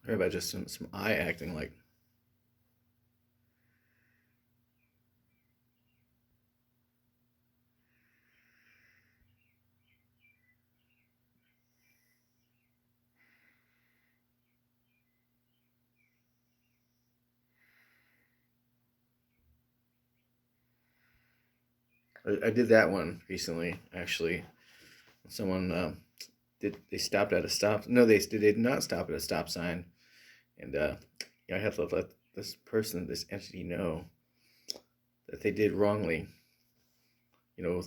Or about just some eye acting like. I did that one recently, actually. Someone they stopped at a stop. No, they did not stop at a stop sign, and I had to let this person, this entity, know that they did wrongly. You know,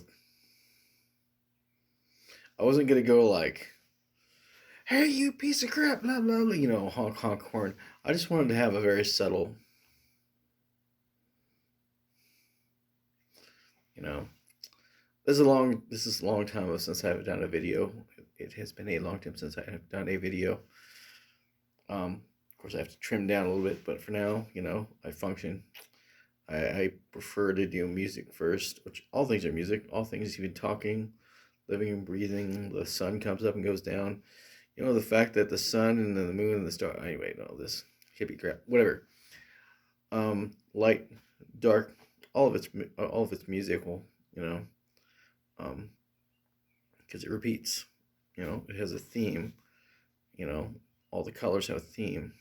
I wasn't gonna go like, "Hey, you piece of crap," blah blah blah. Honk honk horn. I just wanted to have a very subtle, you know. This is a long time since I've done a video. It has been a long time since I have done a video. Of course, I have to trim down a little bit, but for now, I function. I prefer to do music first, which all things are music. All things, even talking, living and breathing. The sun comes up and goes down. The fact that the sun and the moon and the star. Anyway, no, this hippie crap, whatever. Light, dark, all of it's musical. Um, because it repeats. It has a theme. You know, all the colors have a theme.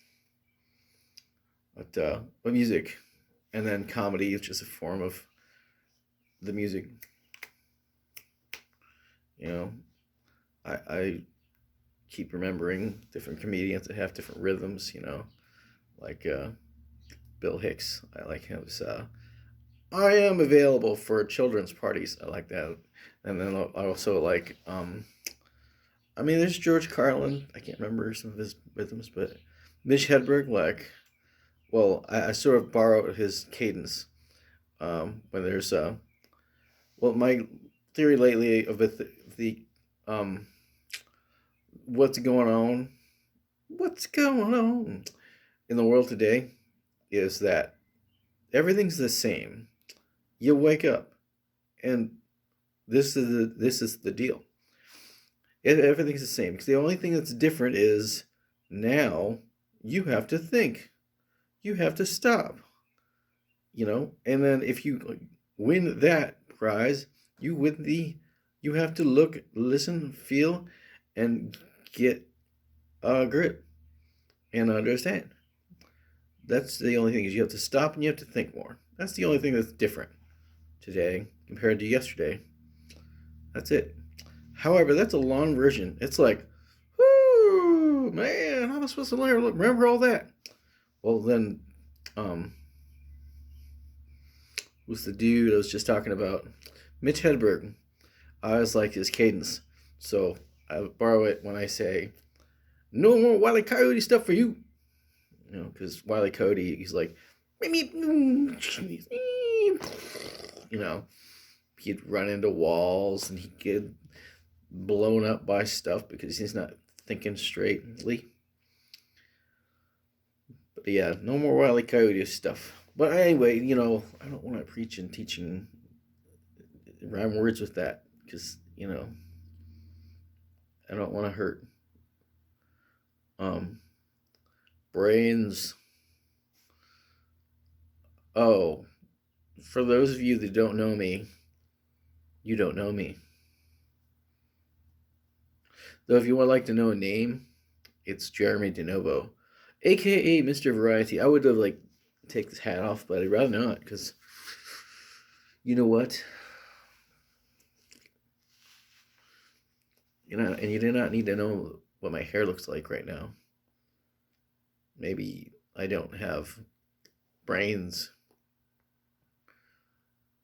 But music, and then comedy is just a form of the music. You know, I keep remembering different comedians that have different rhythms. Like Bill Hicks. I like his. I am available for children's parties. I like that. And then I also like. There's George Carlin. I can't remember some of his rhythms, but Mitch Hedberg, like, well, I sort of borrowed his cadence. When there's well, my theory lately of the um, what's going on in the world today is that everything's the same. You wake up, and this is the deal. Everything's the same because the only thing that's different is now you have to think, you have to stop, and then if you win that prize, you win you have to look, listen, feel, and get a grip and understand. That's the only thing is you have to stop and you have to think more. That's the only thing that's different today compared to yesterday. That's it. However, that's a long version. It's like, whoo, man, how am I supposed to remember all that? Well, then, um, who's the dude I was just talking about? Mitch Hedberg. I always like his cadence. So I borrow it when I say, no more Wile E. Coyote stuff for you. Because Wile E. Coyote, he's like, you know, he'd run into walls and he'd get blown up by stuff because he's not thinking straightly. But yeah, no more Wile E. Coyote stuff. But anyway, I don't want to preach and teaching rhyme words with that because, I don't want to hurt um, brains. Oh, for those of you that don't know me, you don't know me. Though if you would like to know a name, it's Jeremy DeNovo, aka Mr. Variety. I would have take this hat off, but I'd rather not because you know what? And you do not need to know what my hair looks like right now. Maybe I don't have brains.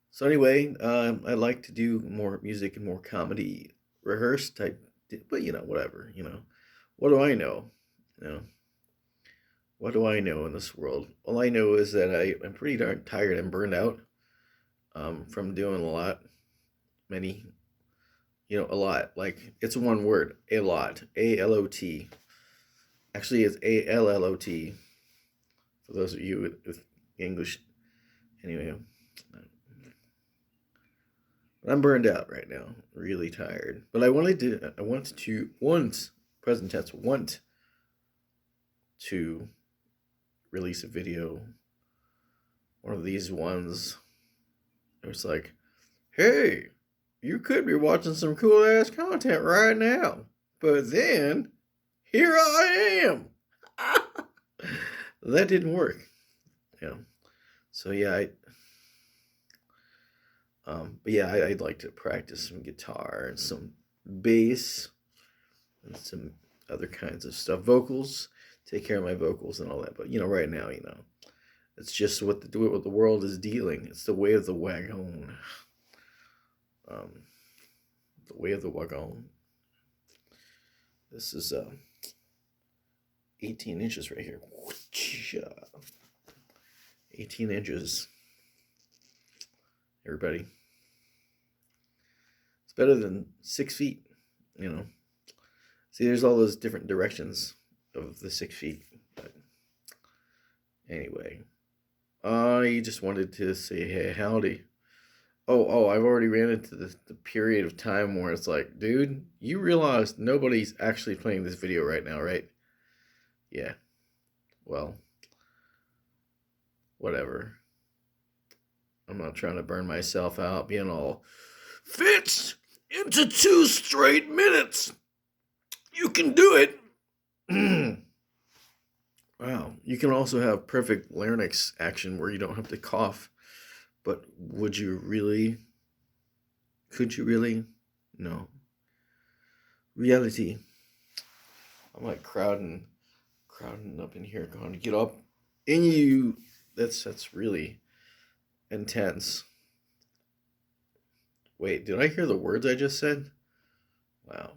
So anyway, I like to do more music and more comedy, rehearsed type, but whatever. What do I know? You know, what do I know in this world? All I know is that I'm pretty darn tired and burned out from doing many, a lot. Like it's one word, a lot, ALOT. Actually, it's ALLOT for those of you with English. Anyway, I'm burned out right now, really tired. But I wanted to, once present tense, want to release a video. One of these ones, it was like, hey, you could be watching some cool ass content right now, but then here I am. That didn't work. Yeah. So yeah, but yeah, I'd like to practice some guitar and some bass and some other kinds of stuff, vocals, take care of my vocals and all that. But right now, it's just what the world is dealing. It's the way of the wagon. Um, the way of the wagon. This is 18 inches right here. 18 inches. Everybody. It's better than 6 feet, See, there's all those different directions of the 6 feet. But anyway, I just wanted to say, hey, howdy. Oh, I've already ran into the period of time where it's like, dude, you realize nobody's actually playing this video right now, right? Yeah. Well, whatever. I'm not trying to burn myself out being all fits into 2 straight minutes. You can do it. Wow. You can also have perfect larynx action where you don't have to cough. But would you really? Could you really? No. Reality. I'm like crowding up in here, going to get up in you. That's really intense. Wait, did I hear the words I just said? Wow.